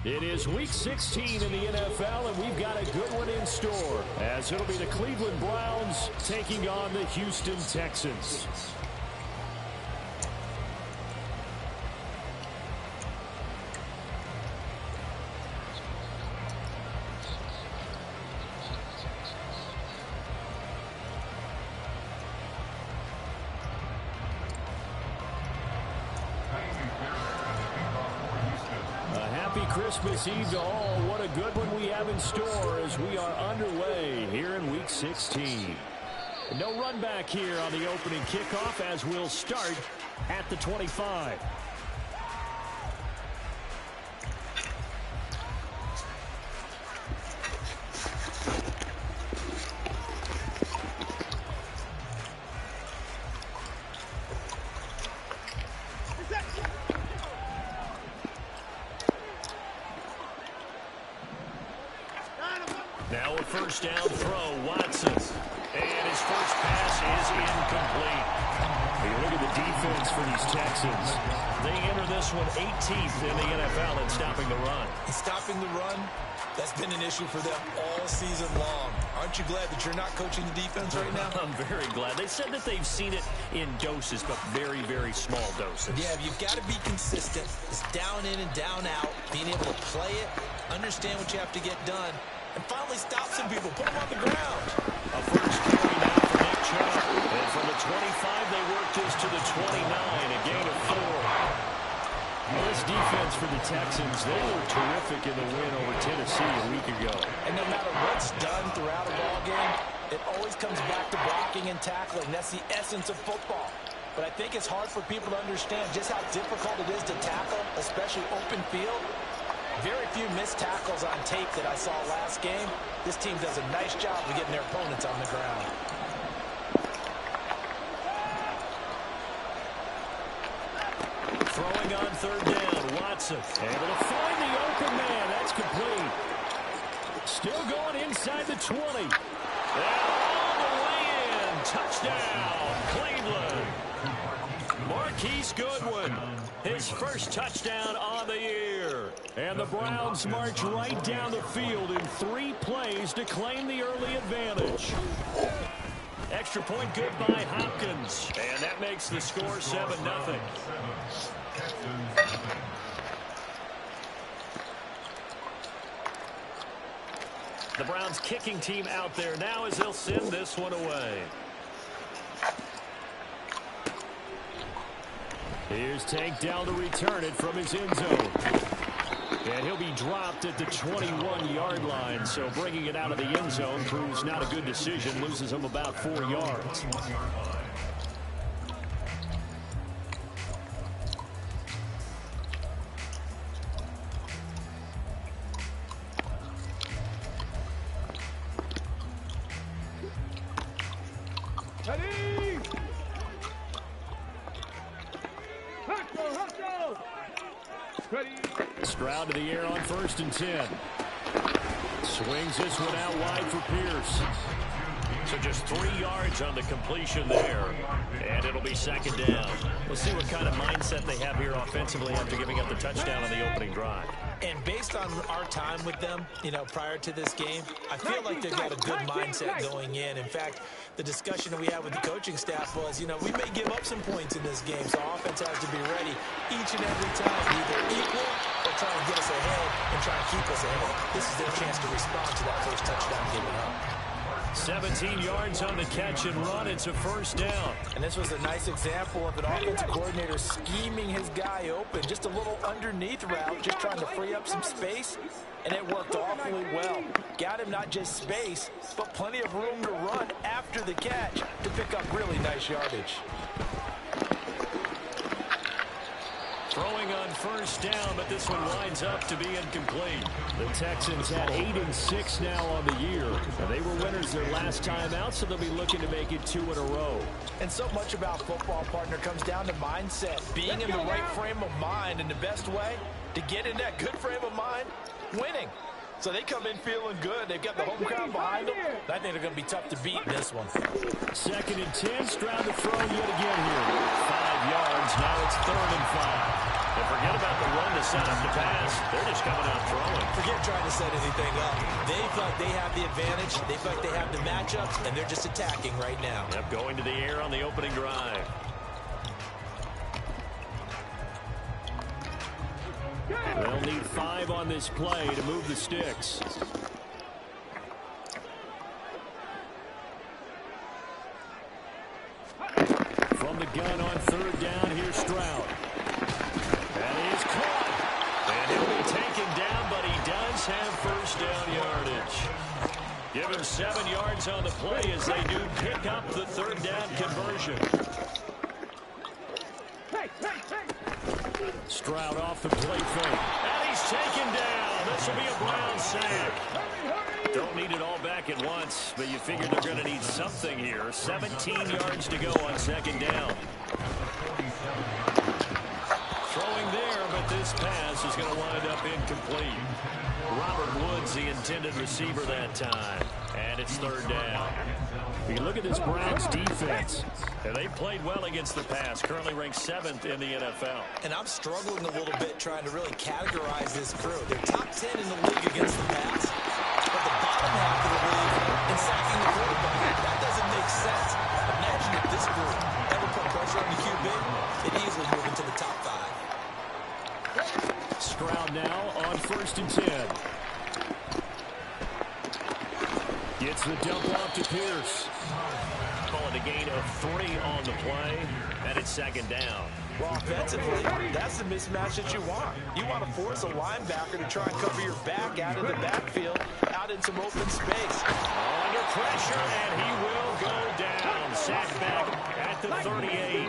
It is Week 16 in the NFL, and we've got a good one in store, as it'll be the Cleveland Browns taking on the Houston Texans. Christmas Eve to all. What a good one we have in store as we are underway here in Week 16. No run back here on the opening kickoff as we'll start at the 25. Now a first down throw, Watson. And his first pass is incomplete. You look at the defense for these Texans. They enter this one 18th in the NFL in stopping the run. Stopping the run, that's been an issue for them all season long. Aren't you glad that you're not coaching the defense right now? I'm very glad. They said that they've seen it in doses, but very, very small doses. Yeah, you've got to be consistent. It's down in and down out. Being able to play it, understand what you have to get done, and finally stop some people, put them on the ground. A first carry now for Nick Chubb. And from the 25, they work this to the 29, a gain of 4. Well, this defense for the Texans, they were terrific in the win over Tennessee a week ago. And no matter what's done throughout a ball game, it always comes back to blocking and tackling. That's the essence of football. But I think it's hard for people to understand just how difficult it is to tackle, especially open field. Very few missed tackles on tape that I saw last game. This team does a nice job of getting their opponents on the ground. Throwing on third down, Watson. Able to find the open man. That's complete. Still going inside the 20. And all the way in. Touchdown, Cleveland. Marquise Goodwin, his first touchdown on the year. And the Browns march right down the field in 3 plays to claim the early advantage. Extra point good by Hopkins. And that makes the score 7-0. The Browns kicking team out there now as they'll send this one away. Here's Tank down to return it from his end zone. And he'll be dropped at the 21-yard line. So bringing it out of the end zone proves not a good decision. Loses him about 4 yards. Stroud to the air on 1st and 10. Swings this one out wide for Pierce. So just 3 yards on the completion there. And it'll be 2nd down. We'll see what kind of mindset they have here offensively after giving up the touchdown on the opening drive. And based on our time with them, prior to this game, I feel like they've got a good mindset going in. In fact, the discussion that we had with the coaching staff was, we may give up some points in this game, so offense has to be ready each and every time, either equal or try and get us ahead and try and keep us ahead. This is their chance to respond to that first touchdown given up. 17 yards on the catch and run. It's a 1st down. And this was a nice example of an offensive coordinator scheming his guy open. Just a little underneath route, just trying to free up some space. And it worked awfully well. Got him not just space, but plenty of room to run after the catch to pick up really nice yardage. Throwing on 1st down, but this one winds up to be incomplete. The Texans had 8-6 now on the year. They were winners their last time out, so they'll be looking to make it 2 in a row. And so much about football, partner, comes down to mindset. Being in the right frame of mind, and the best way to get in that good frame of mind, winning. So they come in feeling good. They've got the home crowd behind them. I think they're going to be tough to beat in this one. 2nd and 10. Stroud to throw yet again here. 5 yards. Now it's 3rd and 5. And forget about the run to set up the pass. They're just coming out throwing. trying to set anything up. They feel like they have the advantage. They feel like they have the matchups, and they're just attacking right now. Yep, going to the air on the opening drive. They'll need 5 on this play to move the sticks. From the gun on 3rd down, here's Stroud. And he's caught. And he'll be taken down, but he does have 1st down yardage. Give him 7 yards on the play as they do pick up the 3rd down conversion. Stroud off the play fake. And he's taken down. This will be a Brown sack. Don't need it all back at once, but you figure they're going to need something here. 17 yards to go on 2nd down. Throwing there, but this pass is going to wind up incomplete. Robert Woods, the intended receiver that time. And it's 3rd down. You look at this Browns defense. And they played well against the pass. Currently ranked 7th in the NFL. And I'm struggling a little bit trying to really categorize this crew. They're top 10 in the league against the pass. But the bottom half of the league in sacking the quarterback. That doesn't make sense. Imagine if this group ever put pressure on the QB, they'd easily move into the top 5. Stroud now on 1st and 10. Gets the dump off to Pierce. Calling a gain of 3 on the play, and it's 2nd down. Well, offensively, that's the mismatch that you want. You want to force a linebacker to try and cover your back out of the backfield, out in some open space. Under pressure, and he will go down. Sacked back at the 38.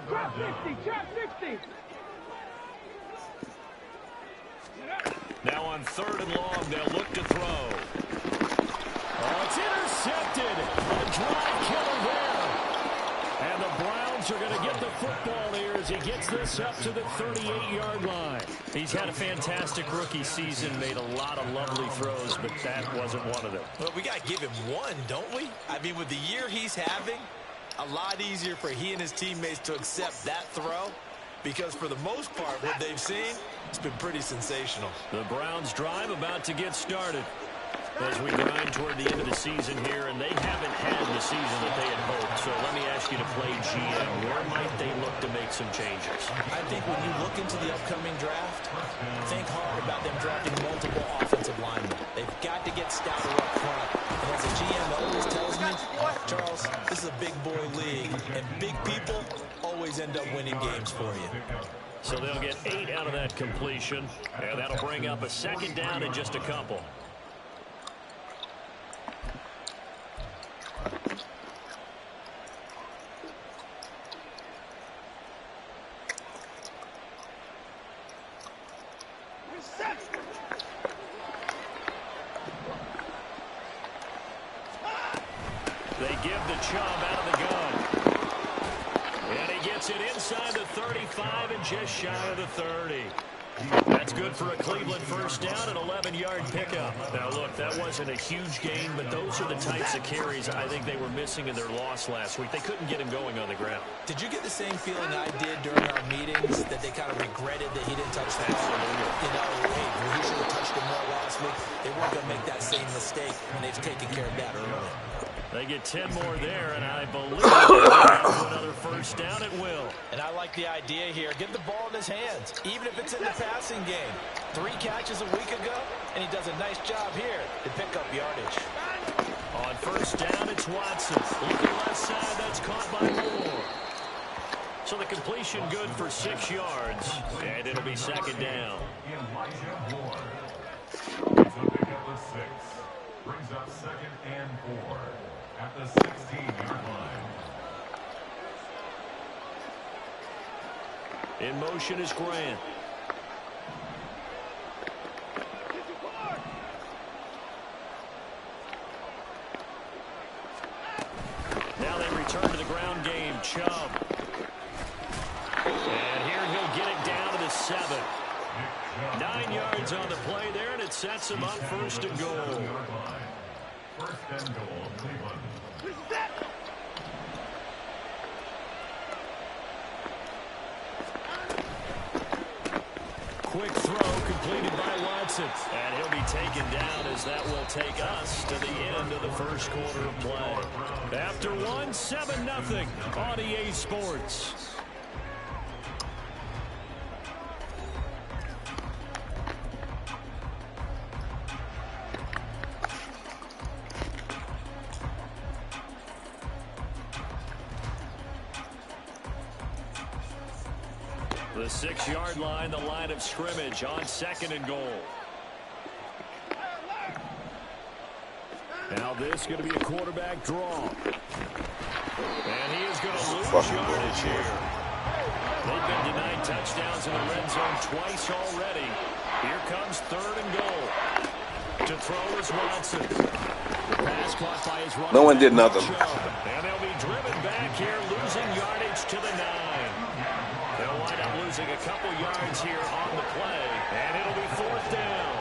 Drop 60, drop 60. Now on 3rd and long, they'll look to throw. Oh, it's intercepted. A drive killer there. And the Browns are going to get the football here as he gets this up to the 38-yard line. He's had a fantastic rookie season, made a lot of lovely throws, but that wasn't one of them. Well, we got to give him one, don't we? I mean, with the year he's having, a lot easier for he and his teammates to accept that throw. Because for the most part, what they've seen, it's been pretty sensational. The Browns drive about to get started as we grind toward the end of the season here, and they haven't had the season that they had hoped. So let me ask you to play GM. Where might they look to make some changes? I think when you look into the upcoming draft, think hard about them drafting multiple offensive linemen. They've got to get stouter up front. And as a GM always tells me, Charles, this is a big boy league, and big people always end up winning games for you. So they'll get 8 out of that completion, and that'll bring up a 2nd down in just a couple. They give the Chubb out of the gun. And he gets it inside the 35 and just shy of the 30. That's good for a Cleveland 1st down and 11-yard pickup. Now, look, that wasn't a huge gain, but those are the types of carries I think they were missing in their loss last week. They couldn't get him going on the ground. Did you get the same feeling I did during our meetings, that they kind of regretted that he didn't touch the ball? You know, hey, well, he should have touched him more last week. They weren't going to make that same mistake, and they've taken care of that early. They get 10 more there, and I believe they'll have another 1st down at will. And I like the idea here. Get the ball in his hands, even if it's in the passing game. 3 catches a week ago, and he does a nice job here to pick up yardage. On 1st down, it's Watson. Looking left side, that's caught by Moore. So the completion good for 6 yards, and it'll be 2nd down. Brings up 2nd and 4 at the 16-yard line. In motion is Grant. Now they return to the ground game. Chubb. And here he'll get it down to the 7. 9 yards on the play there, and it sets him up 1st and goal. 1st and goal, Cleveland. quick throw completed by Watson. And he'll be taken down as that will take us to the end of the first quarter of play. After one, 7-0 on EA Sports. The 6-yard line, the line of scrimmage on 2nd and goal. Now this is going to be a quarterback draw. And he is going to lose yardage here. They've been denied touchdowns in the red zone twice already. Here comes 3rd and goal. To throw is Watson. The pass caught by his running No one did back, nothing. and they'll be driven back here, losing yardage to the 9. They'll wind up losing a couple yards here on the play, and it'll be 4th down.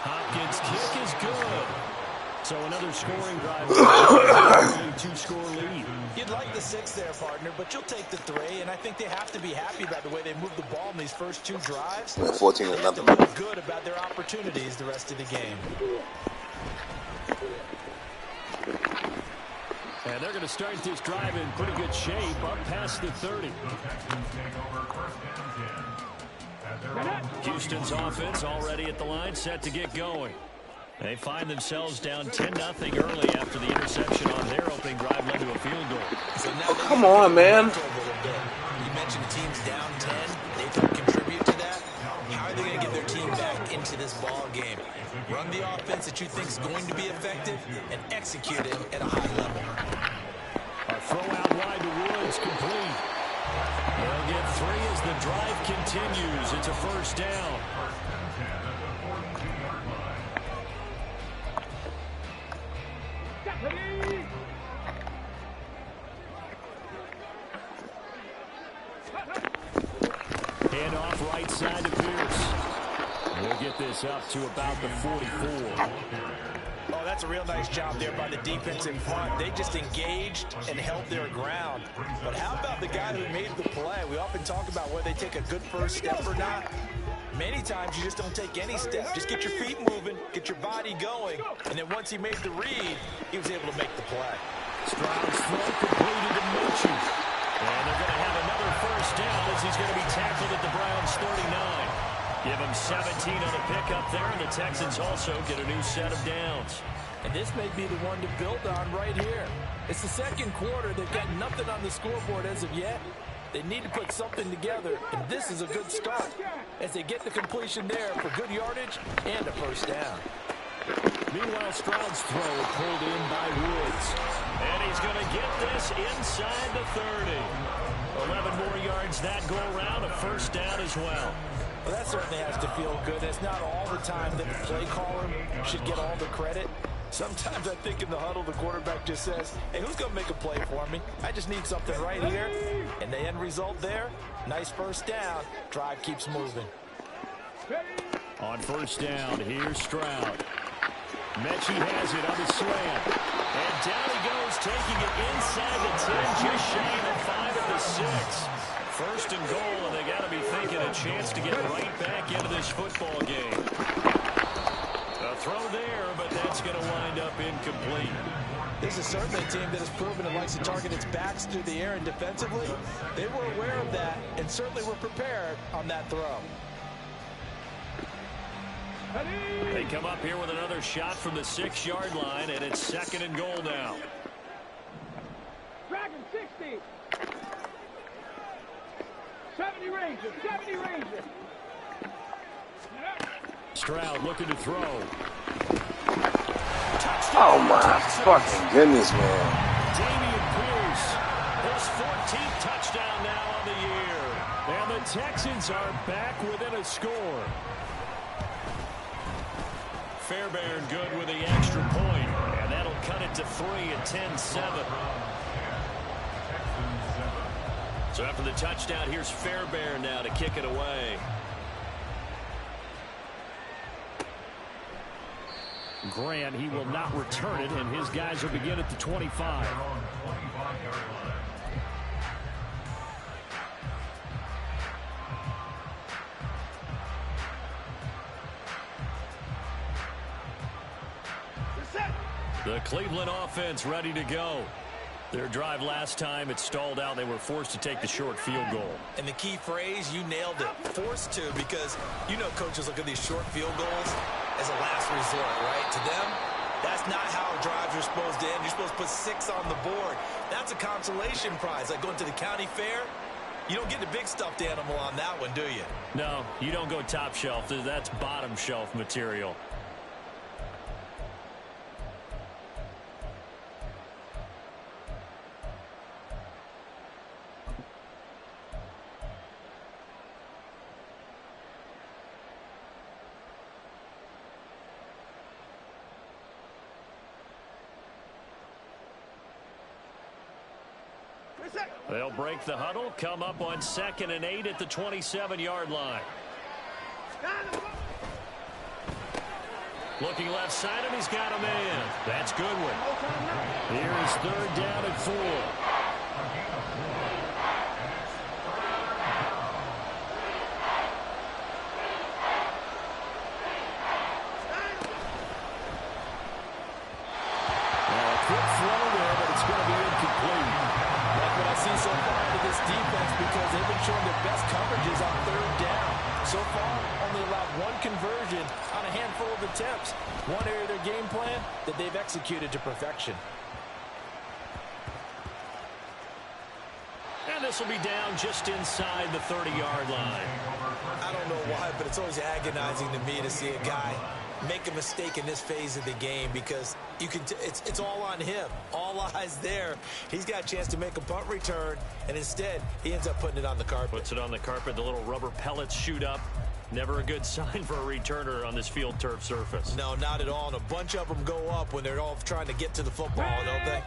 Hopkins' kick is good. So another scoring drive. A 2-score lead. You'd like the 6 there, partner, but you'll take the 3, and I think they have to be happy about the way they moved the ball in these first 2 drives. 14 They to have to nothing. feel good about their opportunities the rest of the game. And they're going to start this drive in pretty good shape, up past the 30. Houston's offense already at the line, set to get going. They find themselves down 10-0 early after the interception on their opening drive led to a field goal. So now Oh, come on, man. You mentioned the team's down 10. They don't contribute to that. How are they going to get their team back into this ball game? Run the offense that you think is going to be effective and execute it at a high level. A throw out wide to Woods, complete. They'll get 3 as the drive continues. It's a 1st down. Hand off right side to Pierce. We'll get this up to about the 44. Oh, that's a real nice job there by the defense in front. They just engaged and held their ground. But how about the guy who made the play? We often talk about whether they take a good first step or not. Many times you just don't take any step. Just get your feet moving, get your body going. And then once he made the read, he was able to make the play. Stroud's throw completed to Mitchell. And they're going to have another 1st down as he's going to be tackled at the Browns' 39. Give him 17 on the pickup there, and the Texans also get a new set of downs. And this may be the one to build on right here. It's the 2nd quarter. They've got nothing on the scoreboard as of yet. They need to put something together, and this is a good start as they get the completion there for good yardage and a 1st down. Meanwhile, Stroud's throw pulled in by Woods. And he's going to get this inside the 30. 11 more yards that go around, a 1st down as well. Well, that certainly has to feel good. It's not all the time that the play caller should get all the credit. Sometimes I think in the huddle, the quarterback just says, hey, who's going to make a play for me? I just need something right here. And the end result there, nice 1st down. Drive keeps moving. On 1st down, here's Stroud. Mechie has it on the slant. And down he goes, taking it inside the 10, just shy of the 5 at the 6. 1st and goal, and they got to be thinking a chance to get right back into this football game. A throw there, but that's going to wind up incomplete. This is certainly a team that has proven it likes to target its backs through the air and defensively. They were aware of that and certainly were prepared on that throw. They come up here with another shot from the 6-yard line, and it's 2nd and goal now. Dragon 60. 70 Rangers, 70 Rangers. Stroud looking to throw. Oh my fucking goodness, man. Dameon Pierce, his 14th touchdown now on the year. And the Texans are back within a score. Fairbairn good with the extra point, and that'll cut it to 3 at 10-7. So after the touchdown, here's Fairbairn now to kick it away. Grant, he will not return it, and his guys will begin at the 25. The Cleveland offense ready to go. Their drive last time, it stalled out. They were forced to take the short field goal. And the key phrase, you nailed it, forced to, because you know coaches look at these short field goals as a last resort, right? To them, that's not how drives are supposed to end. You're supposed to put 6 on the board. That's a consolation prize, like going to the county fair. You don't get the big stuffed animal on that one, do you? No, you don't go top shelf. That's bottom shelf material. They'll break the huddle, come up on 2nd and 8 at the 27-yard line. Looking left side, and he's got a man. That's Goodwin. Here's 3rd down and 4. Quick throw there, but it's going to be incomplete. Like what I've seen so far out of this defense, because they've been showing their best coverages on 3rd down. So far, only allowed 1 conversion on a handful of attempts. One area of their game plan that they've executed to perfection. And this will be down just inside the 30-yard line. I don't know why, but it's always agonizing to me to see a guy make a mistake in this phase of the game, because you can it's all on him. All eyes there. He's got a chance to make a punt return, and instead he ends up putting it on the carpet. Puts it on the carpet. The little rubber pellets shoot up. Never a good sign for a returner on this field turf surface. No, not at all. And a bunch of them go up when they're all trying to get to the football, don't they?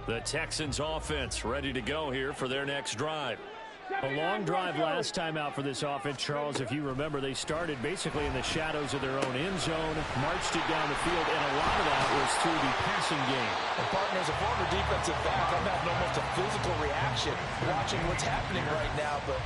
The Texans offense ready to go here for their next drive. A long drive last time out for this offense, Charles. If you remember, they started basically in the shadows of their own end zone, marched it down the field, and a lot of that was through the passing game. And partner, as a former defensive back, I'm having almost a physical reaction watching what's happening right now. But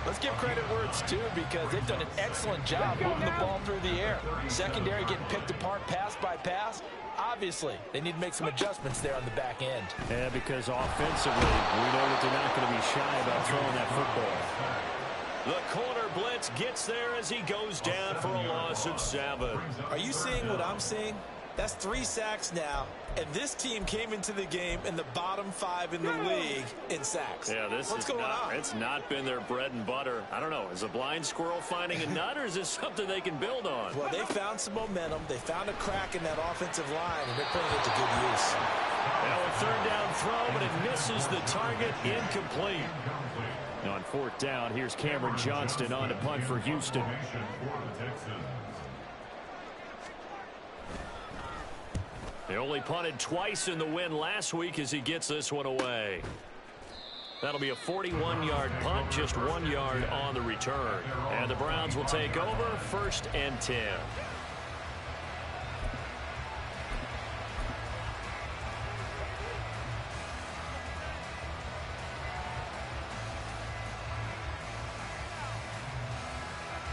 let's give credit where it's due, because they've done an excellent job moving the ball through the air. Secondary getting picked apart pass by pass. Obviously, they need to make some adjustments there on the back end. Yeah, because offensively, we know that they're not going to be shy about throwing that football. The corner blitz gets there as he goes down for a loss of 7. Are you seeing what I'm seeing? That's 3 sacks now, and this team came into the game in the bottom 5 in the league in sacks. Yeah, What's going on? It's not been their bread and butter. I don't know. Is a blind squirrel finding a nut, or is this something they can build on? Well, they found some momentum. They found a crack in that offensive line, and they're putting it to good use. Now a 3rd down throw, but it misses the target. Incomplete. On 4th down, here's Cameron Johnston on to punt for Houston. They only punted twice in the win last week as he gets this one away. That'll be a 41-yard punt, just 1 yard on the return. And the Browns will take over 1st and 10.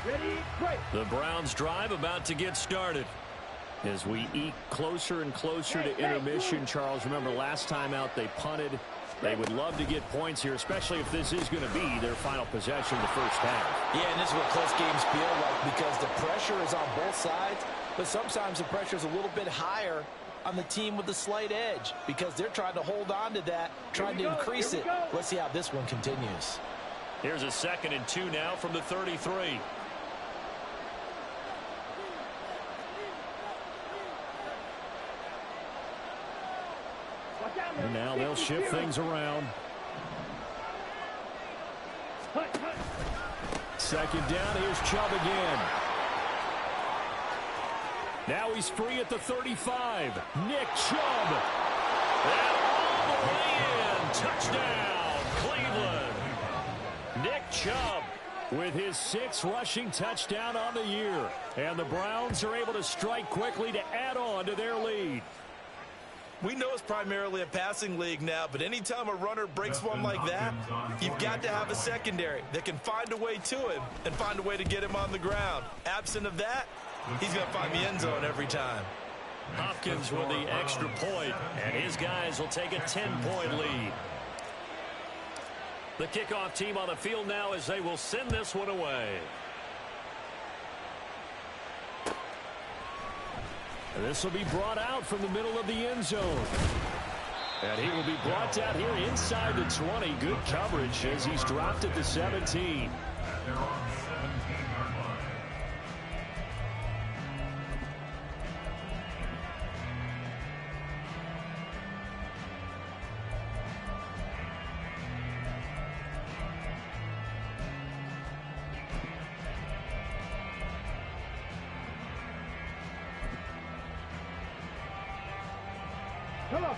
Ready, break. The Browns drive about to get started. As we eke closer and closer to intermission, Charles, remember last time out they punted. They would love to get points here, especially if this is going to be their final possession of the first half. Yeah, and this is what close games feel like, because the pressure is on both sides, but sometimes the pressure is a little bit higher on the team with the slight edge, because they're trying to hold on to that, trying to increase it. Let's see how this one continues. Here's a 2nd and 2 now from the 33. And now they'll shift things around. 2nd down, here's Chubb again. Now he's free at the 35. Nick Chubb. And all the way in. Touchdown, Cleveland. Nick Chubb with his 6th rushing touchdown on the year. And the Browns are able to strike quickly to add on to their lead. We know it's primarily a passing league now, but anytime a runner breaks one like that, you've got to have a secondary that can find a way to him and find a way to get him on the ground. Absent of that, he's going to find the end zone every time. Hopkins with the extra point, and his guys will take a 10-point lead. The kickoff team on the field now as they will send this one away. And this will be brought out from the middle of the end zone. And he will be brought down here inside the 20. Good coverage as he's dropped at the 17. They're on 17-yard line.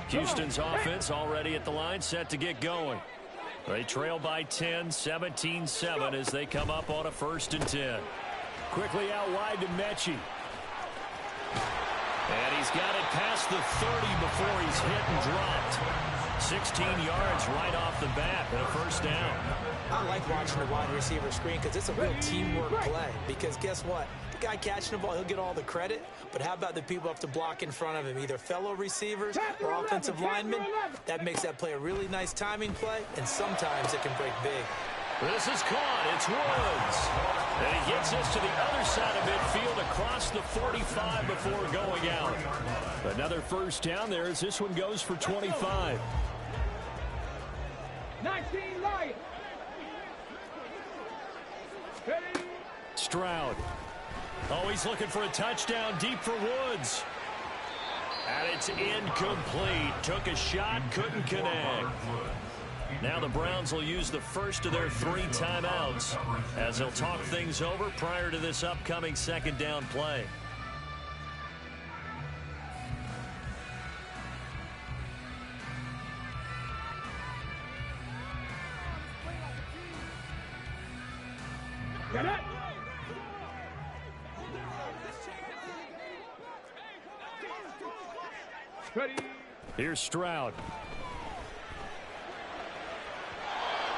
Houston's offense already at the line, set to get going. They trail by 10, 17-7 as they come up on a 1st and 10. Quickly out wide to Mechie. And he's got it past the 30 before he's hit and dropped. 16 yards right off the bat and a 1st down. I like watching the wide receiver screen because it's a real teamwork play. Because guess what? The guy catching the ball, he'll get all the credit. But how about the people up to block in front of him? Either fellow receivers or offensive linemen. That makes that play a really nice timing play. And sometimes it can break big. This is caught. It's Woods. And he gets us to the other side of midfield across the 45 before going out. Another 1st down there as this one goes for 25. 19 Lions. Stroud. Oh, he's looking for a touchdown deep for Woods. And it's incomplete. Took a shot, couldn't connect. Now the Browns will use the first of their 3 timeouts as they'll talk things over prior to this upcoming 2nd down play. Get it. Ready. Here's Stroud.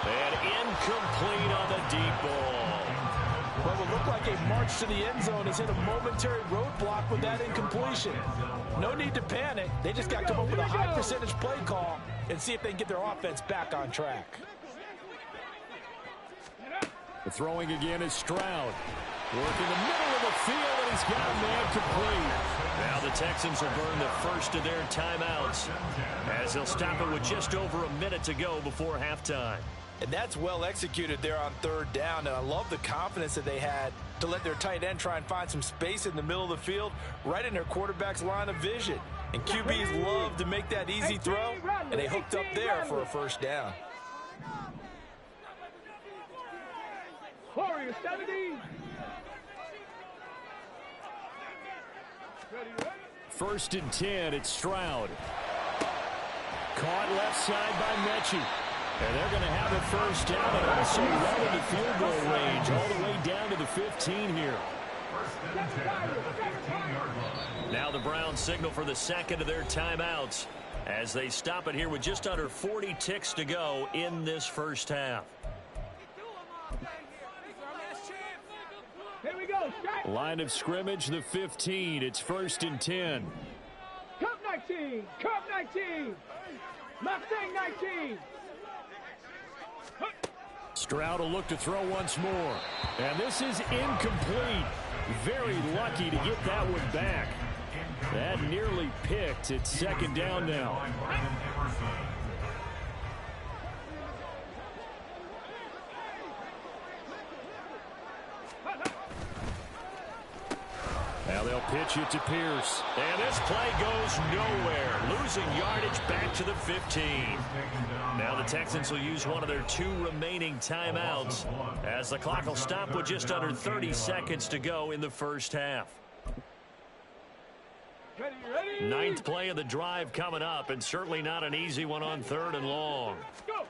And incomplete on the deep ball. What will look like a march to the end zone has hit a momentary roadblock with that incompletion. No need to panic. They just got to come up with a high percentage play call and see if they can get their offense back on track. The throwing again is Stroud. Working the middle of the field, and he's got a man complete. Now the Texans will burn the first of their timeouts as they'll stop it with just over a minute to go before halftime. And that's well executed there on 3rd down, and I love the confidence that they had to let their tight end try and find some space in the middle of the field, right in their quarterback's line of vision. And QBs love to make that easy throw, and they hooked up there for a 1st down. Warrior 70. Ready. 1st and 10, it's Stroud. Caught left side by Mechie. And they're going to have a 1st down and also well into field goal range all the way down to the 15 here. Now the Browns signal for the 2nd of their timeouts as they stop it here with just under 40 ticks to go in this 1st half. Here we go. Strike. Line of scrimmage, the 15. It's 1st and 10. Cup 19. Cup 19. Mustang 19. Stroud will look to throw once more. And this is incomplete. Very lucky to get that one back. That nearly picked. It's 2nd down now. Now they'll pitch it to Pierce. And this play goes nowhere. Losing yardage back to the 15. Now the Texans will use one of their 2 remaining timeouts as the clock will stop with just under 30 seconds to go in the 1st half. Ready, ready. 9th play of the drive coming up, and certainly not an easy one on 3rd and long. Go.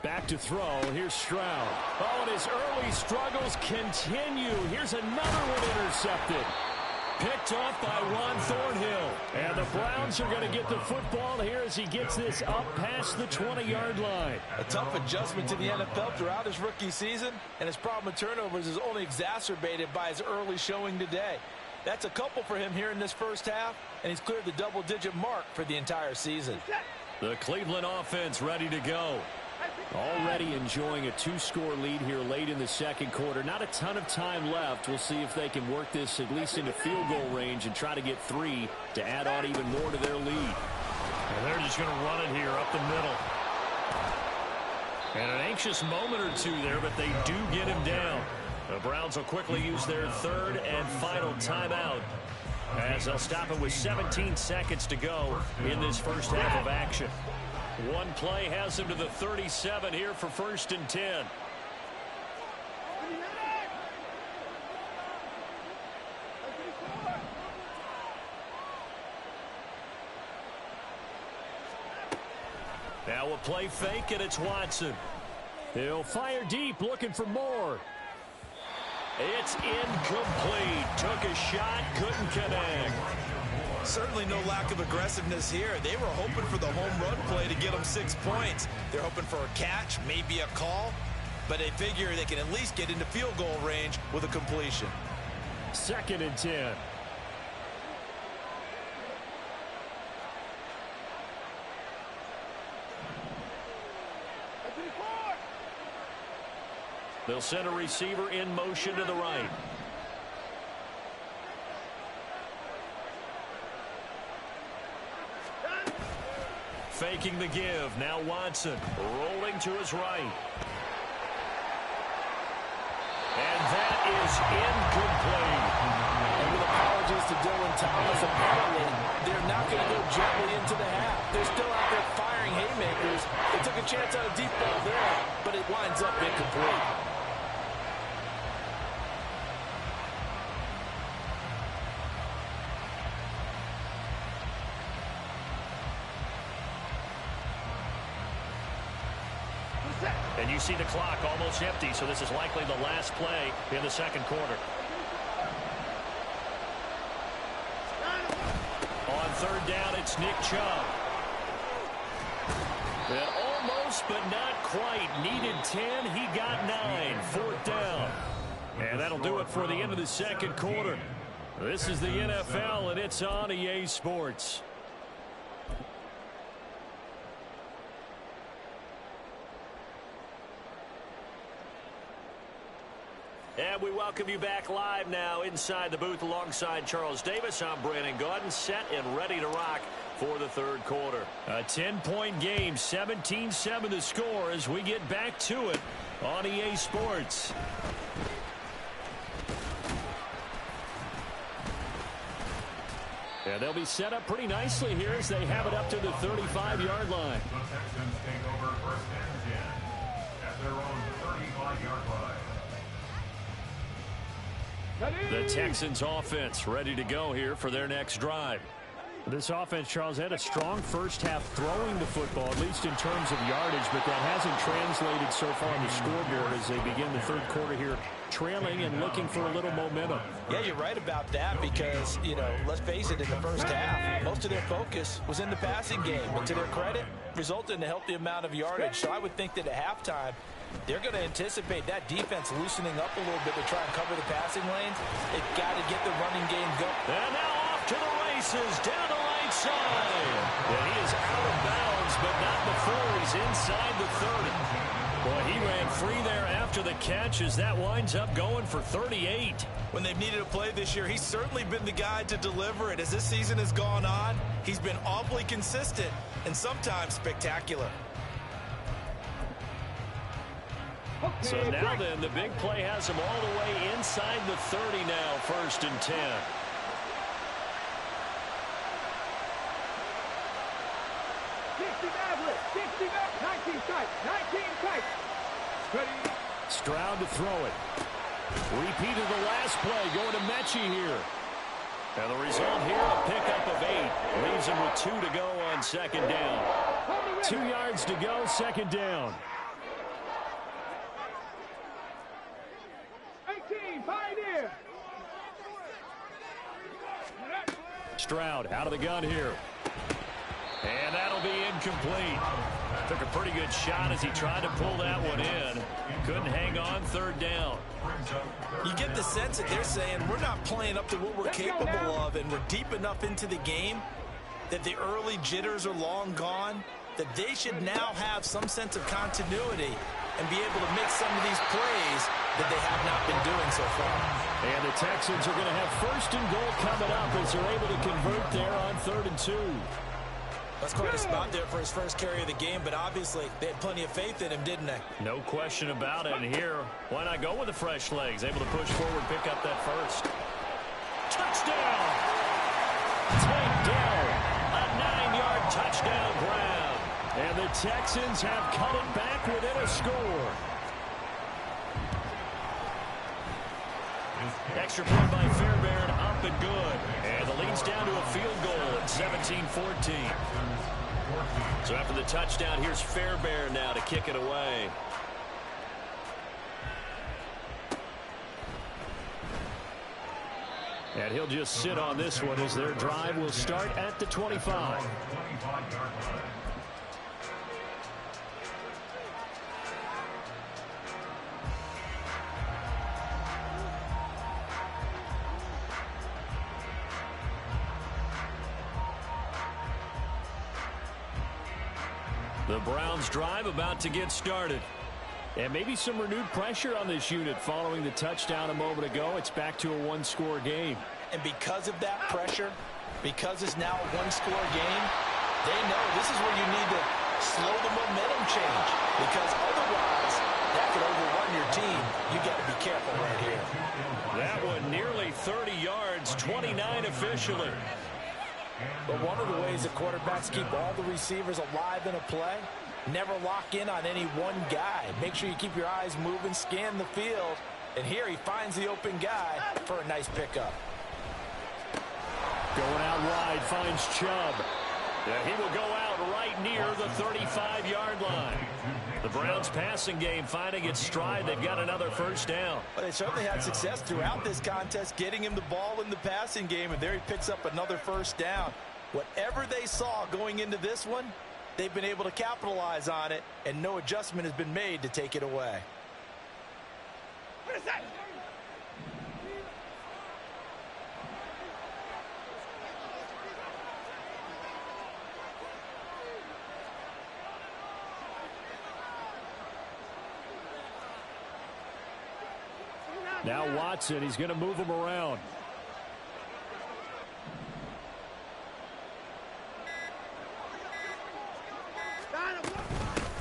Back to throw. Here's Stroud. Oh, and his early struggles continue. Here's another one intercepted. Picked off by Juan Thornhill. And the Browns are going to get the football here as he gets this up past the 20-yard line. A tough adjustment to the NFL throughout his rookie season, and his problem with turnovers is only exacerbated by his early showing today. That's a couple for him here in this first half, and he's cleared the double-digit mark for the entire season. The Cleveland offense ready to go. Already enjoying a 2-score lead here late in the second quarter. Not a ton of time left. We'll see if they can work this at least into field goal range and try to get 3 to add on even more to their lead. And they're just going to run it here up the middle. And an anxious moment or two there, but they do get him down. The Browns will quickly use their third and final timeout as they'll stop it with 17 seconds to go in this first half of action. One play has him to the 37 here for 1st and 10. Now a play fake, and it's Watson. He'll fire deep, looking for more. It's incomplete. Took a shot, couldn't connect. Certainly no lack of aggressiveness here. They were hoping for the home run play to get them 6 points. They're hoping for a catch, maybe a call, but they figure they can at least get into field goal range with a completion. 2nd and 10. They'll send a receiver in motion to the right. Faking the give. Now Watson rolling to his right. And that is incomplete. And with apologies to Dylan Thomas, apparently they're not going to go gently into the half. They're still out there firing haymakers. They took a chance on a deep ball there, but it winds up incomplete. And you see the clock almost empty, so this is likely the last play in the second quarter. On 3rd down, it's Nick Chubb. And almost, but not quite. Needed 10. He got 9. 4th down. And that'll do it for the end of the second quarter. This is the NFL, and it's on EA Sports. And we welcome you back live now inside the booth alongside Charles Davis. I'm Brandon Gaudin, set and ready to rock for the third quarter. A 10-point game, 17-7 the score as we get back to it on EA Sports. And they'll be set up pretty nicely here as they have it up to the 35-yard line. The Texans take over 1st and 10 at their own 35-yard line. The Texans offense ready to go here for their next drive. This offense, Charles, had a strong first half throwing the football, at least in terms of yardage, but that hasn't translated so far on the scoreboard as they begin the third quarter here, trailing and looking for a little momentum. Yeah, you're right about that because, you know, let's face it, in the first half, most of their focus was in the passing game. And to their credit, resulted in a healthy amount of yardage. So I would think that at halftime, they're going to anticipate that defense loosening up a little bit to try and cover the passing lanes. They've got to get the running game going. And now off to the races, down the right side. And he is out of bounds, but not before he's inside the 30. Boy, he ran free there after the catch as that winds up going for 38. When they've needed a play this year, he's certainly been the guy to deliver it. As this season has gone on, he's been awfully consistent and sometimes spectacular. So now then, the big play has him all the way inside the 30 now, 1st and 10. Stroud to throw it. Repeat of the last play, going to Mechie here. And the result here, a pickup of 8. Leaves him with 2 to go on 2nd down. 2 yards to go, 2nd down. Stroud out of the gun here. And that'll be incomplete. Took a pretty good shot as he tried to pull that one in. Couldn't hang on, third down. You get the sense that they're saying we're not playing up to what we're capable of, and we're deep enough into the game that the early jitters are long gone, that they should now have some sense of continuity and be able to make some of these plays that they have not been doing so far. And the Texans are going to have first and goal coming up as they're able to convert there on 3rd and 2. That's quite a spot there for his first carry of the game, but obviously they had plenty of faith in him, didn't they? No question about it. And here, why not go with the fresh legs? Able to push forward, pick up that first. Touchdown! Taken down. A 9-yard touchdown grab. And the Texans have cut it back within a score. Extra point by Fairbairn, up and good. And the lead's down to a field goal at 17-14. So after the touchdown, here's Fairbairn now to kick it away. And he'll just sit on this one as their drive will start at the 25. The Browns drive about to get started. And maybe some renewed pressure on this unit following the touchdown a moment ago. It's back to a one-score game. And because of that pressure, because it's now a one-score game, they know this is where you need to slow the momentum change. Because otherwise, that could overrun your team. You got to be careful right here. That one nearly 30 yards, 29 officially. But one of the ways the quarterbacks keep all the receivers alive in a play, never lock in on any one guy. Make sure you keep your eyes moving, scan the field. And here he finds the open guy for a nice pickup. Going out wide, finds Chubb. Yeah, he will go out right near the 35-yard line. The Browns passing game finding its stride. They've got another first down. Well, they certainly had success throughout this contest getting him the ball in the passing game, and there he picks up another first down. Whatever they saw going into this one, they've been able to capitalize on it, and no adjustment has been made to take it away. What is that? Now Watson, he's going to move him around.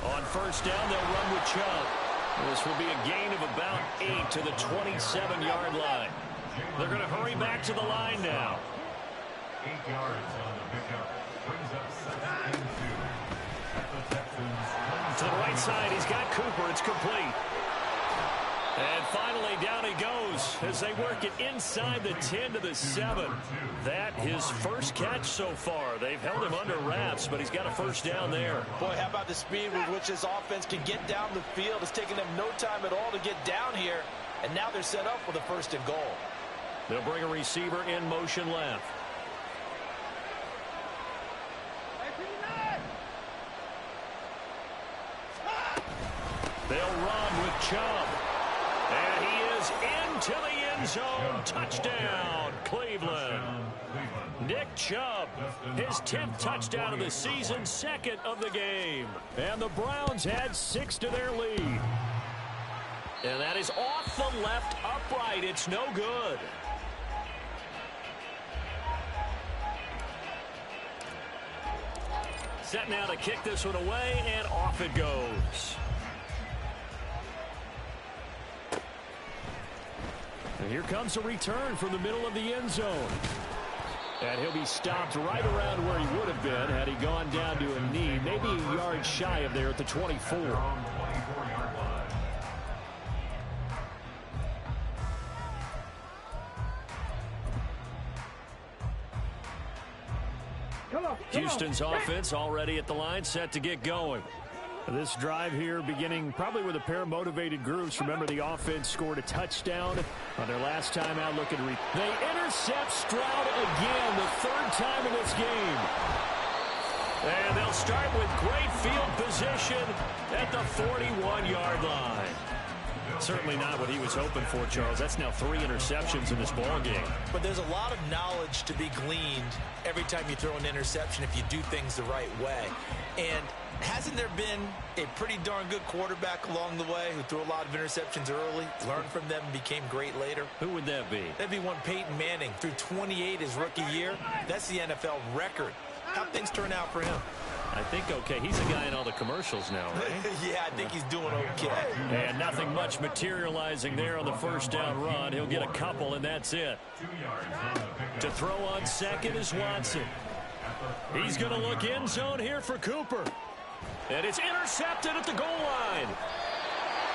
On first down, they'll run with Chubb. This will be a gain of about 8 to the 27-yard line. They're going to hurry back to the line now. 8 yards on the pickup. Brings up 2nd and 2. At the Texans. To the right side, he's got Cooper. It's complete. And finally, down he goes as they work it inside the 10 to the 7. That his first catch so far. They've held him under wraps, but he's got a first down there. Boy, how about the speed with which this offense can get down the field? It's taken them no time at all to get down here, and now they're set up with a first and goal. They'll bring a receiver in motion left. They'll run with Chubb. And he is into the end zone. Touchdown, Cleveland. Nick Chubb, his 10th touchdown of the season, 2nd of the game. And the Browns add 6 to their lead. And that is off the left upright. It's no good. Set now to kick this one away, and off it goes. And here comes a return from the middle of the end zone. And he'll be stopped right around where he would have been had he gone down to a knee, maybe a yard shy of there at the 24. Houston's offense already at the line, set to get going. This drive here beginning probably with a pair of motivated groups. Remember, the offense scored a touchdown on their last time out. Look at They intercept Stroud again, the 3rd time in this game. And they'll start with great field position at the 41-yard line. Certainly not what he was hoping for, Charles. That's now 3 interceptions in this ball game. But there's a lot of knowledge to be gleaned every time you throw an interception if you do things the right way. And hasn't there been a pretty darn good quarterback along the way who threw a lot of interceptions early, learned from them, and became great later? Who would that be? That'd be one Peyton Manning, threw 28 his rookie year. That's the NFL record. How'd things turn out for him? I think okay. He's a guy in all the commercials now, right? Yeah, I think he's doing okay. And nothing much materializing there on the first down run. He'll get a couple, and that's it. To throw on second is Watson. He's going to look end zone here for Cooper. And it's intercepted at the goal line.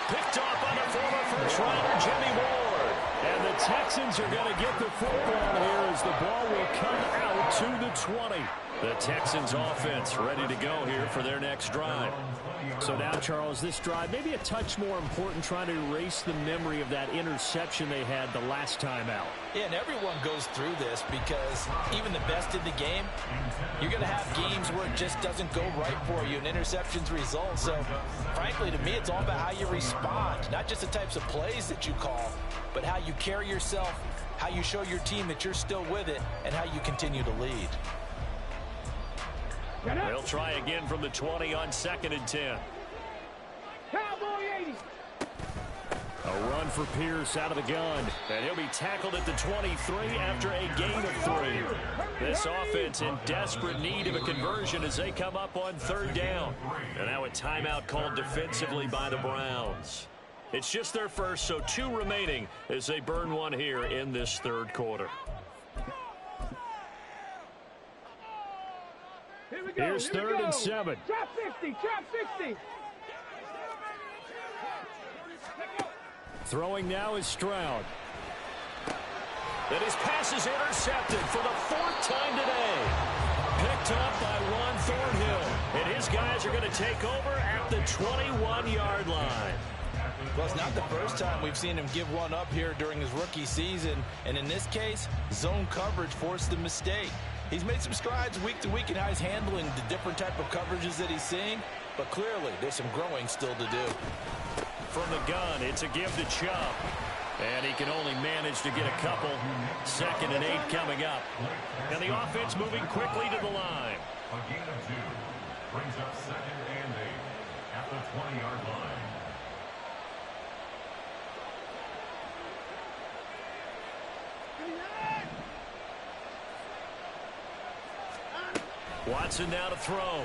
Picked off on the former first-rounder, Jimmy Ward. And the Texans are going to get the football here as the ball will come out to the 20. The Texans offense ready to go here for their next drive. So now, Charles, this drive maybe a touch more important, trying to erase the memory of that interception they had the last time out. Yeah, and everyone goes through this because even the best in the game, you're going to have games where it just doesn't go right for you, and interceptions result. So, frankly, to me, it's all about how you respond, not just the types of plays that you call, but how you carry yourself, how you show your team that you're still with it, and how you continue to lead. They'll try again from the 20 on 2nd and 10. Cowboy 80. A run for Pierce out of the gun. And he'll be tackled at the 23 after a gain of 3. This offense in desperate need of a conversion as they come up on 3rd down. And now a timeout called defensively by the Browns. It's just their first, so 2 remaining as they burn one here in this 3rd quarter. Here's 3rd and 7. Trap 50, trap 50. Throwing now is Stroud. And his pass is intercepted for the 4th time today. Picked up by Juan Thornhill. And his guys are going to take over at the 21-yard line. Well, it's not the first time we've seen him give one up here during his rookie season. And in this case, zone coverage forced the mistake. He's made some strides week to week in how he's handling the different type of coverages that he's seeing. But clearly, there's some growing still to do. From the gun, it's a give to Chubb. And he can only manage to get a couple. 2nd and 8 coming up. And the offense moving quickly to the line. A gain of 2 brings up 2nd and 8 at the 20-yard line. Watson now to throw.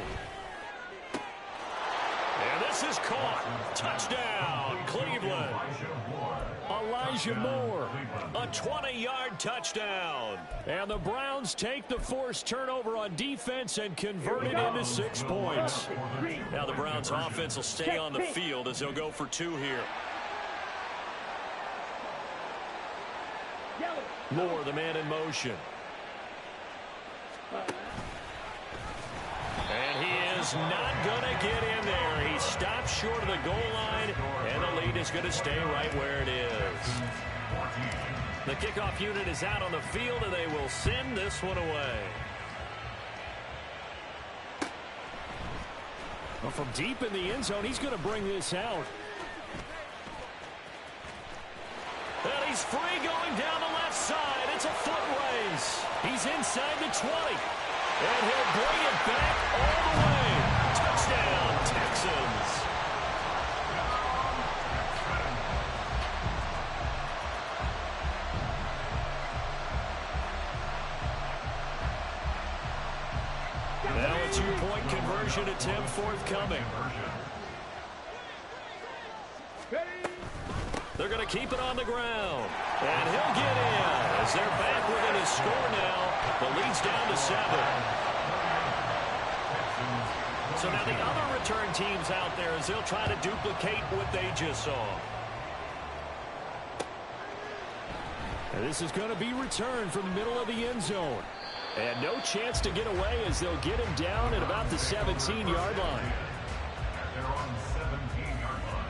And this is caught. Touchdown, Cleveland. Elijah Moore, a 20-yard touchdown. And the Browns take the forced turnover on defense and convert it into 6 points. Now the Browns offense will stay on the field as they'll go for 2 here. Moore, the man in motion. And he is not going to get in there. He stopped short of the goal line, and the lead is going to stay right where it is. The kickoff unit is out on the field, and they will send this one away. Well, from deep in the end zone, he's going to bring this out. And he's free going down the left side. It's a foot race. He's inside the 20. And he'll bring it back all the way. Touchdown, Texans. Now a 2-point conversion attempt forthcoming. They're going to keep it on the ground. And he'll get in as they're back within a score now. The lead's down to 7. So now the other return teams out there as they'll try to duplicate what they just saw. And this is going to be returned from the middle of the end zone. And no chance to get away as they'll get him down at about the 17-yard line. They're on the 17-yard line.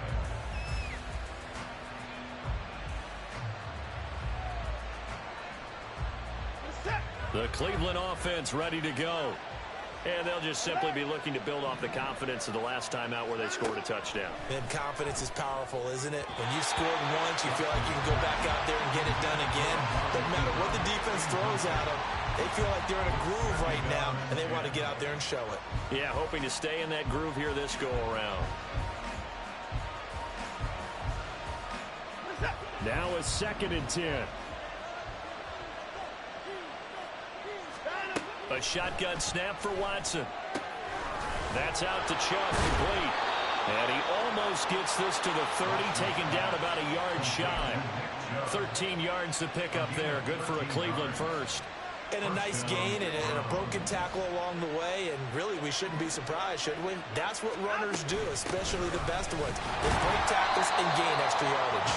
The Cleveland offense ready to go. And they'll just simply be looking to build off the confidence of the last time out where they scored a touchdown. And confidence is powerful, isn't it? When you've scored once, you feel like you can go back out there and get it done again. Doesn't matter what the defense throws at them. They feel like they're in a groove right now, and they want to get out there and show it. Yeah, hoping to stay in that groove here this go-around. Now a 2nd and 10. A shotgun snap for Watson. That's out to Chubb, complete. And he almost gets this to the 30, taken down about a yard shy. 13 yards to pick up there. Good for a Cleveland first. And a nice gain and a broken tackle along the way. And really, we shouldn't be surprised, should we? That's what runners do, especially the best ones. They break tackles and gain extra yardage.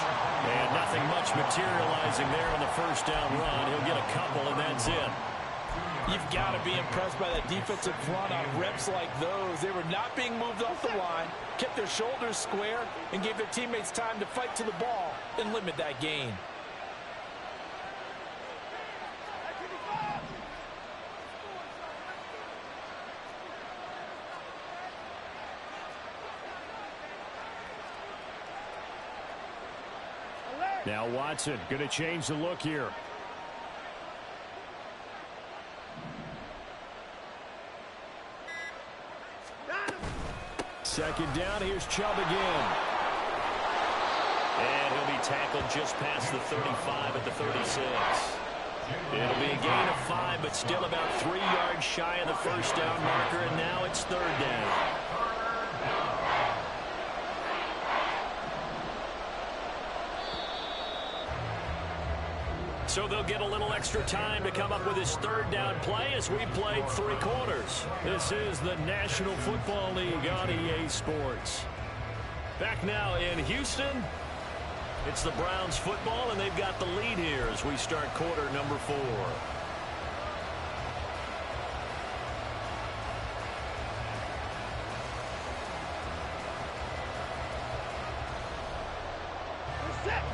And nothing much materializing there on the first down run. He'll get a couple, and that's it. You've got to be impressed by that defensive front on reps like those. They were not being moved off the line, kept their shoulders square, and gave their teammates time to fight to the ball and limit that gain. Now Watson going to change the look here. Second down, here's Chubb again. And he'll be tackled just past the 35 at the 36. It'll be a gain of 5, but still about 3 yards shy of the first down marker, and now it's 3rd down. So they'll get a little extra time to come up with his 3rd down play as we played 3 quarters. This is the National Football League on EA Sports. Back now in Houston, it's the Browns football, and they've got the lead here as we start quarter number 4.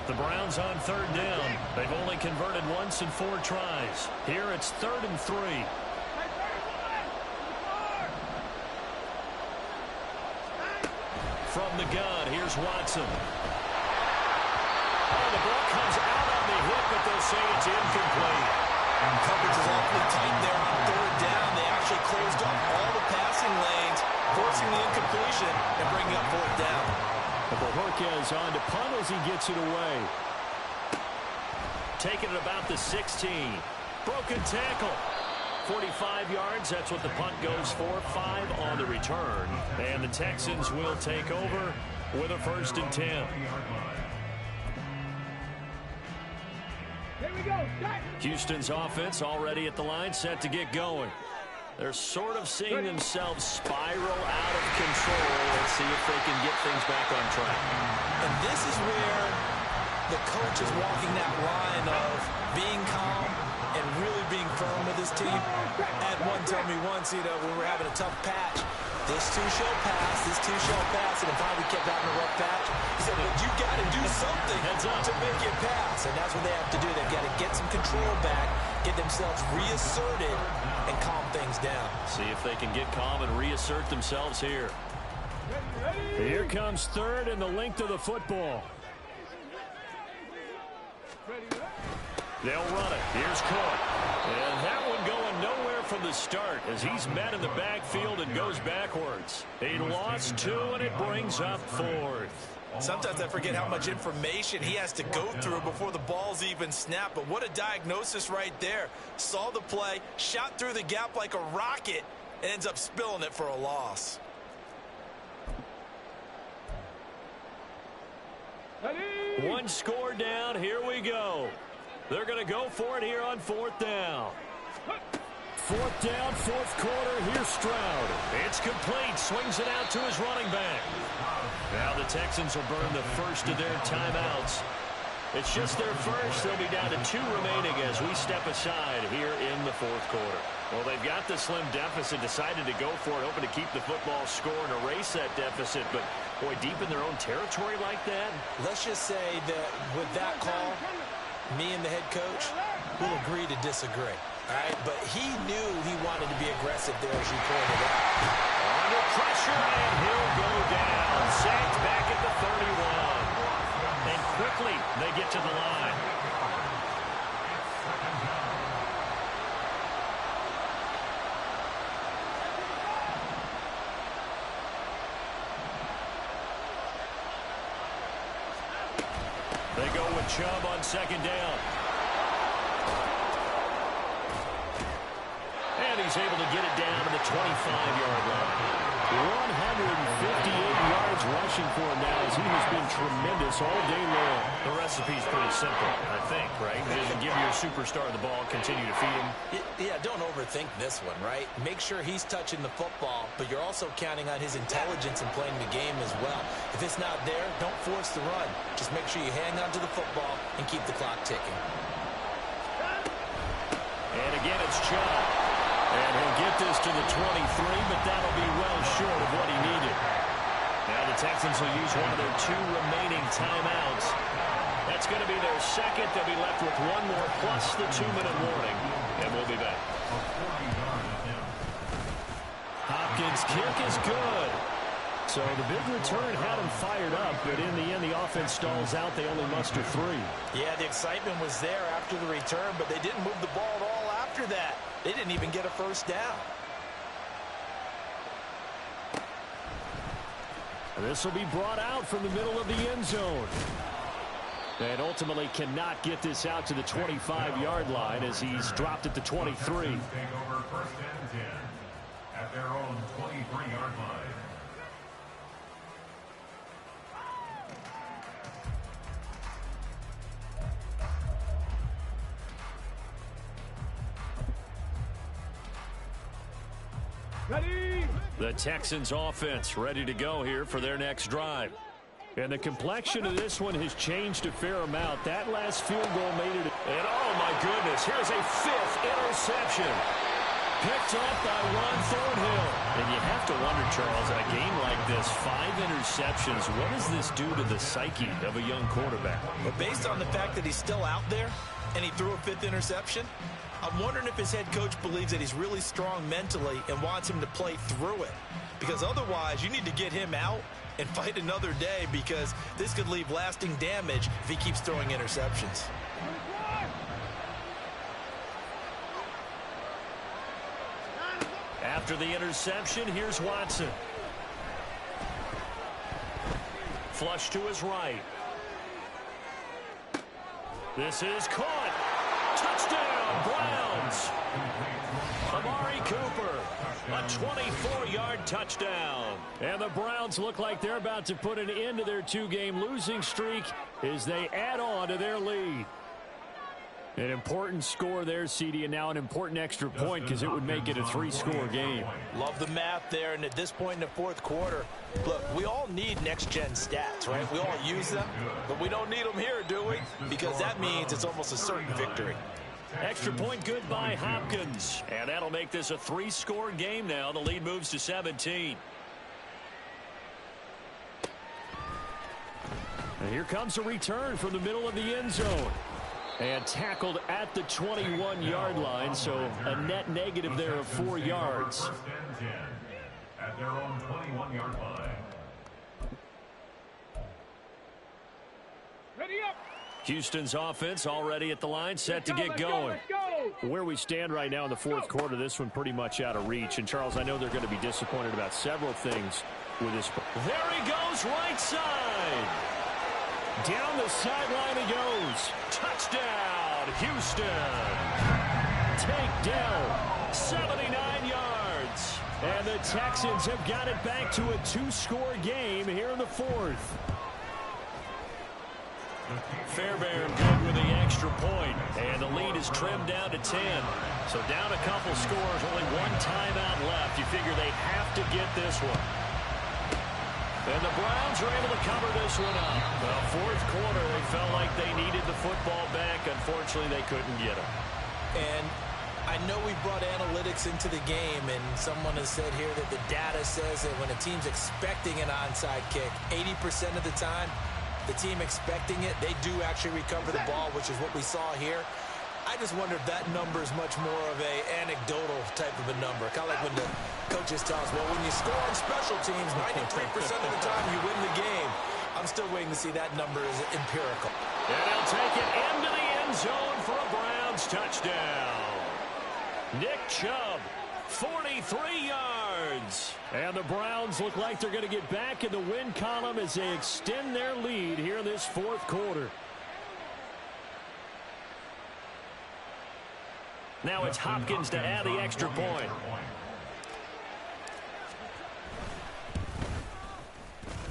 The Browns on 3rd down. They've only converted once in 4 tries. Here it's 3rd and 3. From the gun, here's Watson. Oh, the ball comes out on the hit, but they'll say it's incomplete. And coverage is awfully tight there on 3rd down. They actually closed up all the passing lanes, forcing the incompletion and bringing up 4th down. Bojorquez on to punt as he gets it away. Taking it about the 16. Broken tackle. 45 yards, that's what the punt goes for. 5 on the return. And the Texans will take over with a 1st and 10. Here we go. Houston's offense already at the line, set to get going. They're sort of seeing themselves spiral out of control. Let's see if they can get things back on track. And this is where the coach is walking that line of being calm and really being firm with his team. Had one tell me once, when we're having a tough patch, this too shall pass, this too shall pass. And if we kept having a rough patch, he said, but you got to do something to make it pass. And that's what they have to do. They've got to get some control back, get themselves reasserted, and calm things down. See if they can get calm and reassert themselves here. Here comes 3rd and the length of the football. They'll run it. Here's Cook. And that one going nowhere from the start as he's met in the backfield and goes backwards. He lost 2, and it brings up 4th. Sometimes I forget how much information he has to go through before the ball's even snapped. But what a diagnosis right there. Saw the play, shot through the gap like a rocket, and ends up spilling it for a loss. One score down. Here we go. They're going to go for it here on 4th down. 4th down, 4th quarter. Here's Stroud. It's complete. Swings it out to his running back. Now the Texans will burn the first of their timeouts. It's just their first. They'll be down to 2 remaining as we step aside here in the 4th quarter. Well, they've got the slim deficit, decided to go for it, hoping to keep the football score and erase that deficit. But, boy, deep in their own territory like that. Let's just say that with that call, me and the head coach will agree to disagree. All right, but he knew he wanted to be aggressive there, as you pointed out. Under pressure, and he'll go down. Saints back at the 31. And quickly, they get to the line. They go with Chubb on second down. And he's able to get it down to the 25-yard line. 158 yards rushing for him now as he has been tremendous all day long. The recipe's pretty simple, I think, right? Just give your superstar the ball, continue to feed him. Yeah, don't overthink this one, right? Make sure he's touching the football, but you're also counting on his intelligence in playing the game as well. If it's not there, don't force the run. Just make sure you hang on to the football and keep the clock ticking. And again, it's Chubb. And he'll get this to the 23, but that'll be well short of what he needed. Now the Texans will use one of their 2 remaining timeouts. That's going to be their second. They'll be left with 1 more plus the 2-minute warning. And we'll be back. Hopkins' kick is good. So the big return had him fired up, but in the end, the offense stalls out. They only muster 3. Yeah, the excitement was there after the return, but they didn't move the ball at all after that. They didn't even get a first down. This will be brought out from the middle of the end zone. And ultimately cannot get this out to the 25-yard line as he's dropped at the 23. Take over 1st and 10 at their own 23-yard line. Ready? The Texans offense ready to go here for their next drive. And the complexion of this one has changed a fair amount. That last field goal made it. And oh my goodness, here's a 5th interception. Picked up by Ron Thornhill. And you have to wonder, Charles, in a game like this, 5 interceptions, what does this do to the psyche of a young quarterback? But based on the fact that he's still out there and he threw a 5th interception, I'm wondering if his head coach believes that he's really strong mentally and wants him to play through it. Because otherwise, you need to get him out and fight another day, because this could leave lasting damage if he keeps throwing interceptions. After the interception, here's Watson. Flush to his right. This is caught. Touchdown, Browns. Amari Cooper, a 24-yard touchdown. And the Browns look like they're about to put an end to their 2-game losing streak as they add on to their lead. An important score there, CD, and now an important extra point because it would make it a 3-score game. Love the math there, and at this point in the 4th quarter, look, we all need next-gen stats, right? We all use them, but we don't need them here, do we? Because that means it's almost a certain victory. Extra point good by Hopkins. And that'll make this a 3-score game now. The lead moves to 17. And here comes a return from the middle of the end zone. And tackled at the 21-yard line, so a net negative there of 4 yards. 1st and 10 at their own 21-yard line. Ready up. Houston's offense already at the line, set to get going. Where we stand right now in the 4th quarter, this one pretty much out of reach. And, Charles, I know they're going to be disappointed about several things with this. There he goes, right side. Down the sideline he goes. Touchdown, Houston. Takedown, 79 yards. And the Texans have got it back to a 2-score game here in the 4th. Fairbairn good with the extra point, and the lead is trimmed down to 10. So down a couple scores, only 1 timeout left. You figure they have to get this one. And the Browns are able to cover this one up. The 4th quarter, they felt like they needed the football back. Unfortunately, they couldn't get it. And I know we brought analytics into the game, and someone has said here that the data says that when a team's expecting an onside kick, 80% of the time, the team expecting it, they do actually recover the ball, which is what we saw here. I just wonder if that number is much more of a anecdotal type of a number. Kind of like when the coaches tell us, well, when you score on special teams, 93% of the time you win the game. I'm still waiting to see that number is empirical. And he'll take it into the end zone for a Browns touchdown. Nick Chubb, 43 yards. And the Browns look like they're going to get back in the win column as they extend their lead here in this fourth quarter. Now it's Hopkins to add the extra point.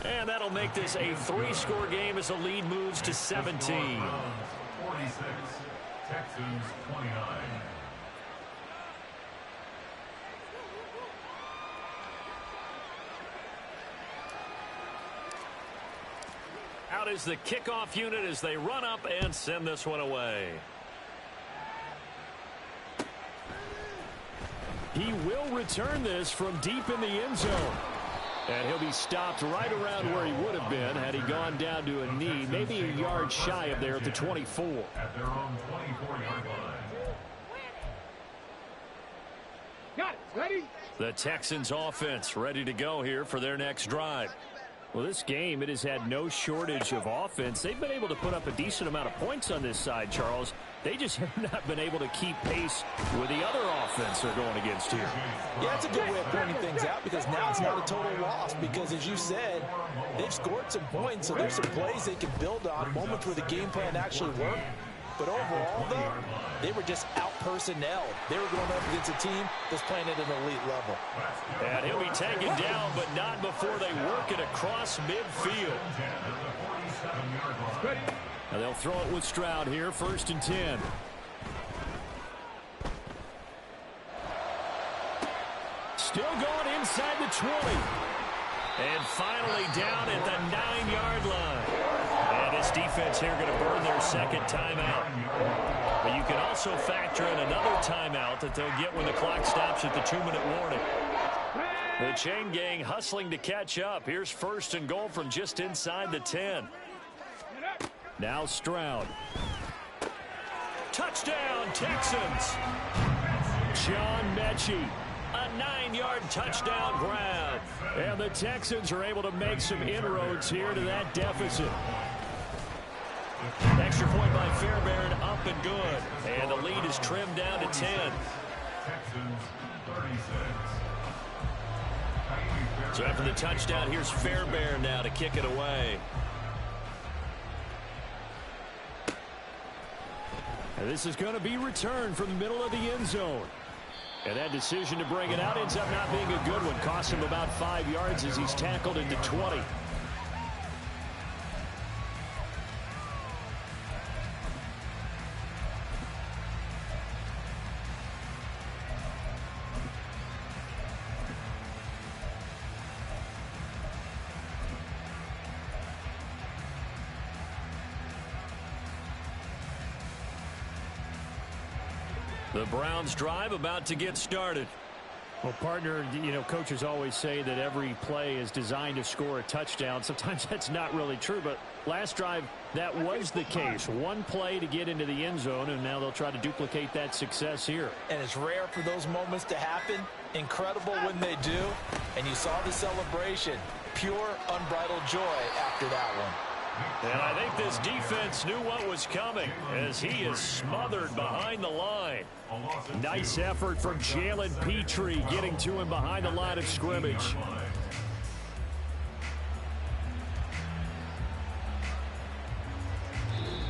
And that'll make this a 3-score game as the lead moves to 17. 46, Texans 29. Out is the kickoff unit as they run up and send this one away. He will return this from deep in the end zone. And he'll be stopped right around where he would have been had he gone down to a knee, maybe a yard shy of there at the 24. At their own 24-yard line. Got it. Ready? The Texans offense ready to go here for their next drive. Well, this game, it has had no shortage of offense. They've been able to put up a decent amount of points on this side, Charles. They just have not been able to keep pace with the other offense they're going against here. Yeah, that's a good way of pointing things out because now it's not a total loss because, as you said, they've scored some points, so there's some plays they can build on, moments where the game plan actually worked. But overall, though, they were just out-personnelled. They were going up against a team that's playing at an elite level. And he'll be taken down, but not before they work it across midfield. And they'll throw it with Stroud here, 1st and 10. Still going inside the 20. And finally down at the 9-yard line. And this defense here going to burn their second timeout. But you can also factor in another timeout that they'll get when the clock stops at the 2-minute warning. The chain gang hustling to catch up. Here's 1st and goal from just inside the 10. Now Stroud. Touchdown, Texans. John Mechie. A 9-yard touchdown grab. And the Texans are able to make some inroads here to that deficit. Extra point by Fairbairn, up and good. And the lead is trimmed down to 10. Texans 36. So after the touchdown, here's Fairbairn now to kick it away. And this is going to be returned from the middle of the end zone. And that decision to bring it out ends up not being a good one. Cost him about 5 yards as he's tackled into 20. The Browns drive about to get started. Well, partner, you know, coaches always say that every play is designed to score a touchdown. Sometimes that's not really true, but last drive, that was the case. One play to get into the end zone, and now they'll try to duplicate that success here. And it's rare for those moments to happen. Incredible when they do. And you saw the celebration. Pure, unbridled joy after that one. And I think this defense knew what was coming as he is smothered behind the line. Nice effort from Jalen Petrie getting to him behind the line of scrimmage.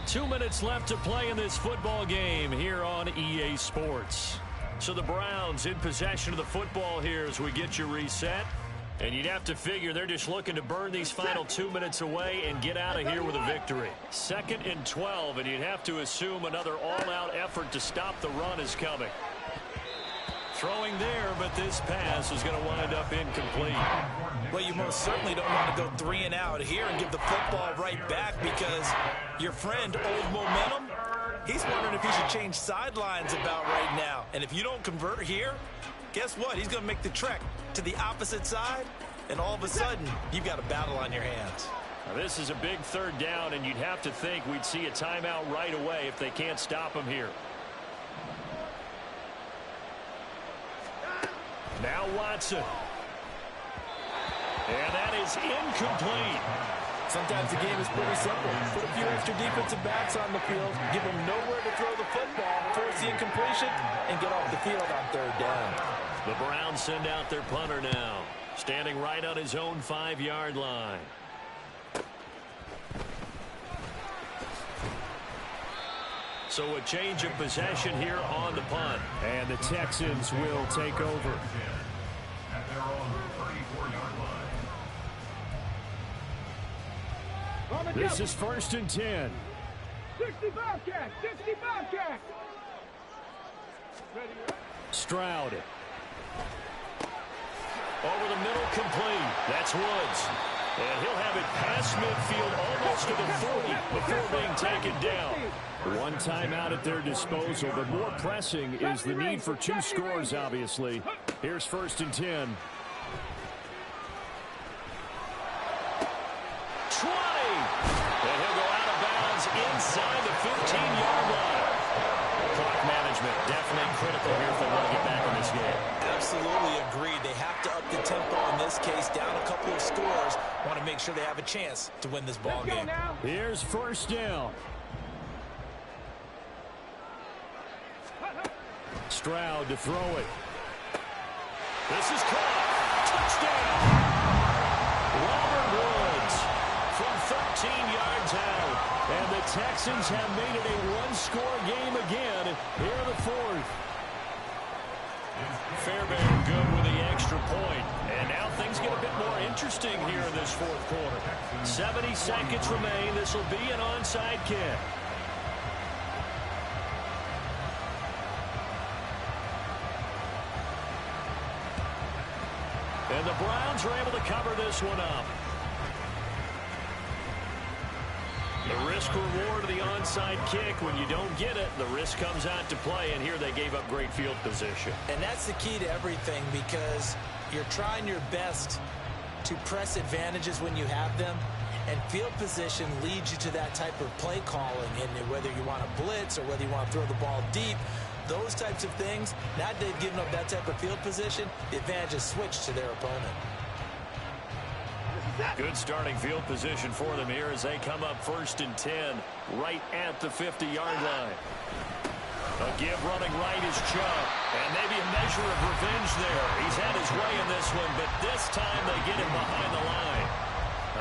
Two minutes left to play in this football game here on EA Sports. So the Browns in possession of the football here as we get you reset. And you'd have to figure they're just looking to burn these final 2 minutes away and get out of here with a victory. 2nd and 12, and you'd have to assume another all-out effort to stop the run is coming. Throwing there, but this pass is going to wind up incomplete. Well, you most certainly don't want to go 3 and out here and give the football right back because your friend, Old Momentum, he's wondering if he should change sidelines about right now. And if you don't convert here, guess what? He's going to make the trek to the opposite side, and all of a sudden, you've got a battle on your hands. Now, this is a big 3rd down, and you'd have to think we'd see a timeout right away if they can't stop him here. Now Watson. And that is incomplete. Sometimes the game is pretty simple. Put a few extra defensive backs on the field, give them nowhere to throw the football, force the incompletion, and get off the field on third down. The Browns send out their punter now, standing right on his own 5-yard line. So a change of possession here on the punt. And the Texans will take over. At their own 34-yard line. This is 1st and 10. 60 Bobcats! 60 Bobcats! Stroud. Over the middle, complete. That's Woods. And he'll have it past midfield almost to the 40 before being taken down. One timeout at their disposal, but more pressing is the need for 2 scores, obviously. Here's 1st and 10. 20. And he'll go out of bounds inside the 15-yard line. Clock management definitely critical here if they want to get back in this game. Absolutely agreed. They have to up the tempo in this case, down a couple of scores. Want to make sure they have a chance to win this ball game. Here's 1st down. Stroud to throw it. This is caught. Touchdown. Robert Woods from 13 yards out. And the Texans have made it a one-score game again here in the 4th. Fairbairn good with the extra point. And now things get a bit more interesting here in this 4th quarter. 70 seconds remain. This will be an onside kick. And the Browns are able to cover this one up. The risk reward of the onside kick. When you don't get it, the risk comes out to play, and here they gave up great field position. And that's the key to everything, because you're trying your best to press advantages when you have them, and field position leads you to that type of play calling. And whether you want to blitz or whether you want to throw the ball deep, those types of things, now that they've given up that type of field position, the advantage is switched to their opponent. Good starting field position for them here as they come up 1st and 10 right at the 50-yard line. A give running right is Chubb, and maybe a measure of revenge there. He's had his way in this one, but this time they get him behind the line.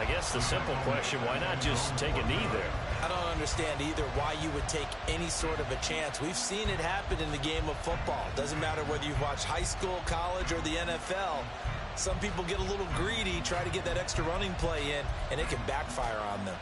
I guess the simple question, why not just take a knee there? I don't understand either why you would take any sort of a chance. We've seen it happen in the game of football. Doesn't matter whether you've watched high school, college, or the NFL. Some people get a little greedy, try to get that extra running play in, and it can backfire on them.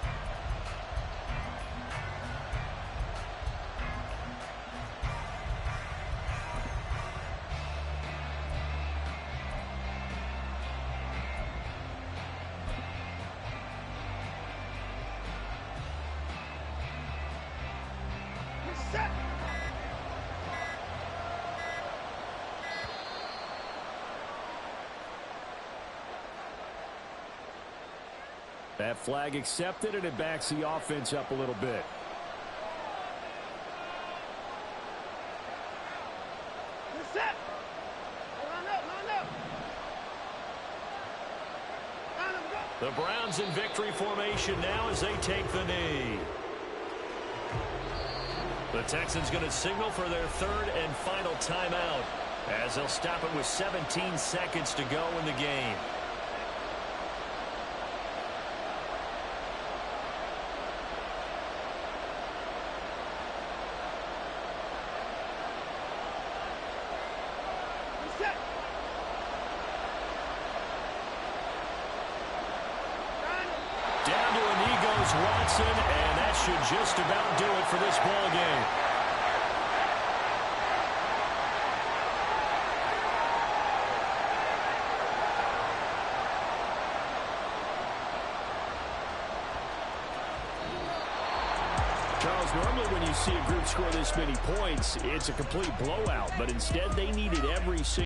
That flag accepted, and it backs the offense up a little bit. The Browns in victory formation now as they take the knee. The Texans going to signal for their 3rd and final timeout as they'll stop it with 17 seconds to go in the game. Down to a knee goes Watson, and that should just about do it for this ball game. Charles, normally when you see a group score this many points, it's a complete blowout, but instead they needed every single